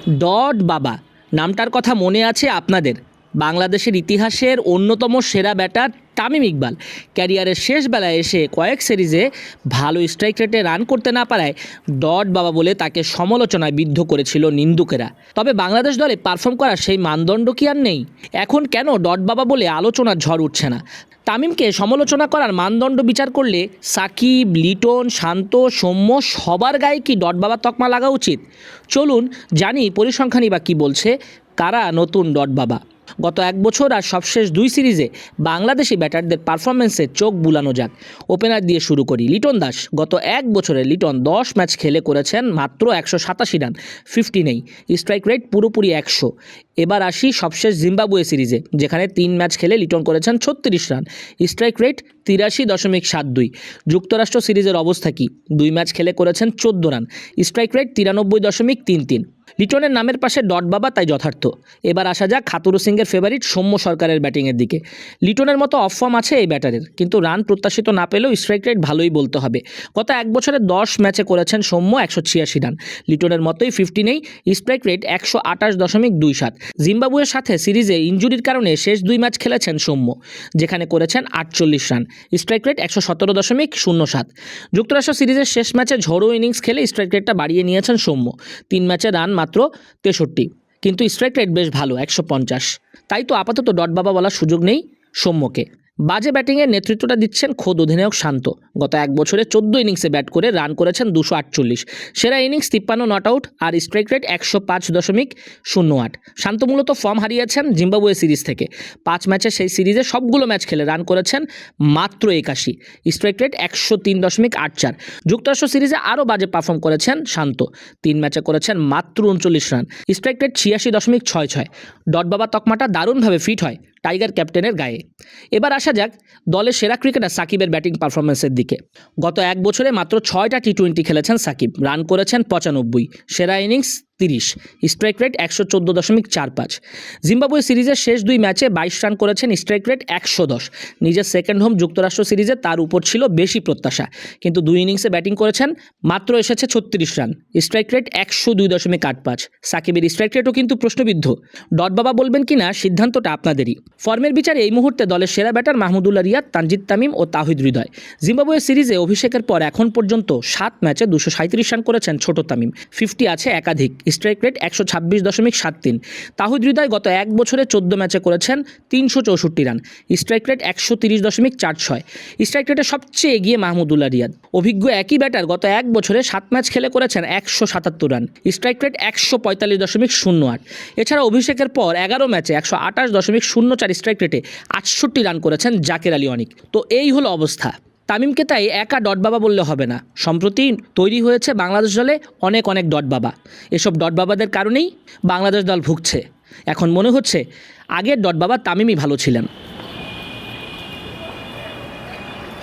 Dot বাবা নামটার কথা মনে আছে আপনাদের? বাংলাদেশের ইতিহাসের অন্যতম সেরা ব্যাটার তামিম ইকবাল ক্যারিয়ারের শেষ বেলায় এসে কয়েক সিরিজে ভালো স্ট্রাইক রেটে রান করতে না পারায় ডট বাবা বলে তাকে সমালোচনায় বিদ্ধ করেছিল নিন্দুকেরা। তবে বাংলাদেশ দলে পারফর্ম করার সেই মানদণ্ড কি আর নেই? এখন কেন ডট বাবা বলে আলোচনার ঝড় উঠছে না? তামিমকে সমালোচনা করার মানদণ্ড বিচার করলে সাকিব, লিটন, শান্ত, সৌম্য সবার গায়ে কি ডট বাবা তকমা লাগা উচিত? চলুন জানি পরিসংখ্যানই বা কী বলছে, কারা নতুন ডট বাবা। গত এক বছর আর সবশেষ দুই সিরিজে বাংলাদেশি ব্যাটারদের পারফরমেন্সে চোখ বুলানো যাক। ওপেনার দিয়ে শুরু করি। লিটন দাস। গত এক বছরে লিটন 10 ম্যাচ খেলে করেছেন মাত্র 187 রান, 50 নেই। স্ট্রাইক রেট পুরোপুরি 100। এবার আসি সবশেষ জিম্বাবুয়ে সিরিজে, যেখানে 3 ম্যাচ খেলে লিটন করেছেন 36 রান, স্ট্রাইক রেট 83.72। যুক্তরাষ্ট্র সিরিজের অবস্থা কি? 2 ম্যাচ খেলে করেছেন 14 রান, স্ট্রাইক রেট 93.33। লিটনের নামের পাশে ডট বাবা তাই যথার্থ। এবার আসা যাক খাতুরু সিংয়ের ফেভারিট সৌম্য সরকারের ব্যাটিংয়ের দিকে। লিটনের মতো অফ ফর্ম আছে এই ব্যাটারের, কিন্তু রান প্রত্যাশিত না পেলেও স্ট্রাইক রেট ভালোই বলতে হবে। গত এক বছরে 10 ম্যাচে করেছেন সৌম্য 186 রান, লিটনের মতোই 50 নেই। Strike rate 128.27। জিম্বাবুয়ের সাথে সিরিজে ইনজুরির কারণে শেষ 2 ম্যাচ খেলেছেন সৌম্য, যেখানে করেছেন 48 রান, স্ট্রাইক রেট 117.07। যুক্তরাষ্ট্র সিরিজের শেষ ম্যাচে ঝড়ো ইনিংস খেলে স্ট্রাইক রেটটা বাড়িয়ে নিয়েছেন সৌম্য। 3 ম্যাচে রান মাত্র 63, কিন্তু স্ট্রাইক রেট বেশ ভালো, 150। তাই তো আপাতত ডট বাবা বলার সুযোগ নেই সৌম্যকে। বাজে ব্যাটিংয়ের নেতৃত্বটা দিচ্ছেন খোদ অধিনায়ক শান্ত। গত এক বছরে 14 ইনিংসে ব্যাট করে রান করেছেন 248, সেরা ইনিংস 53 নট আউট আর স্ট্রাইক রেট 105.08। শান্ত মূলত ফর্ম হারিয়েছেন জিম্বাবুয়ে সিরিজ থেকে। 5 ম্যাচে সেই সিরিজে সবগুলো ম্যাচ খেলে রান করেছেন মাত্র 81, স্ট্রাইক রেট 103.84। যুক্তরাষ্ট্র সিরিজে আরও বাজে পারফর্ম করেছেন শান্ত। 3 ম্যাচে করেছেন মাত্র 39 রান, স্ট্রাইক রেট 86.66। ডট বাবা তকমাটা দারুণভাবে ফিট হয় টাইগার ক্যাপ্টেনের গায়ে। এবার আসা যাক দলের সেরা ক্রিকেটার সাকিবের ব্যাটিং পারফরমেন্সের দিকে। গত এক বছরে মাত্র 6টা টি-20 খেলেছেন সাকিব, রান করেছেন 95, সেরা ইনিংস 30, স্ট্রাইক রেট 114.45। জিম্বাবুয়ে সিরিজের শেষ 2 ম্যাচে 22 রান করেছেন, স্ট্রাইক রেট 110। নিজের সেকেন্ড হোম যুক্তরাষ্ট্র সিরিজে তার উপর ছিল বেশি প্রত্যাশা, কিন্তু 2 ইনিংসে ব্যাটিং করেছেন, মাত্র এসেছে 36 রান, স্ট্রাইক রেট 102.85। সাকিবের স্ট্রাইক রেটও কিন্তু প্রশ্নবিদ্ধ। ডট বাবা বলবেন কিনা সিদ্ধান্তটা আপনাদেরই। ফর্মের বিচারে এই মুহূর্তে দলের সেরা ব্যাটার মাহমুদুল্লাহ রিয়াদ, তানজিদ তামিম ও তাহিদ হৃদয়। জিম্বাবুয়ে সিরিজে অভিষেকের পর এখন পর্যন্ত 7 ম্যাচে 237 রান করেছেন ছোট তামিম, 50 আছে একাধিক, স্ট্রাইক রেট 126.73। তাহিদ হৃদয় গত এক বছরে 14 ম্যাচে করেছেন 364 রান, স্ট্রাইক রেট 130.46। স্ট্রাইক রেটে সবচেয়ে এগিয়ে মাহমুদুল্লাহ রিয়াদ। অভিজ্ঞ একই ব্যাটার গত এক বছরে 7 ম্যাচ খেলে করেছেন 177 রান, স্ট্রাইক রেট 145.08। এছাড়া অভিষেকের পর 11 ম্যাচে 128.04 স্ট্রাইক রেটে 68 রান করেছেন জাকের আলী অনিক। তো এই হলো অবস্থা। তামিমকে তাই একা ডট বাবা বললে হবে না। সম্প্রতি তৈরি হয়েছে বাংলাদেশ দলে অনেক ডট বাবা। এসব ডট বাবাদের কারণেই বাংলাদেশ দল ভুগছে। এখন মনে হচ্ছে আগের ডট বাবা তামিমই ভালো ছিলেন।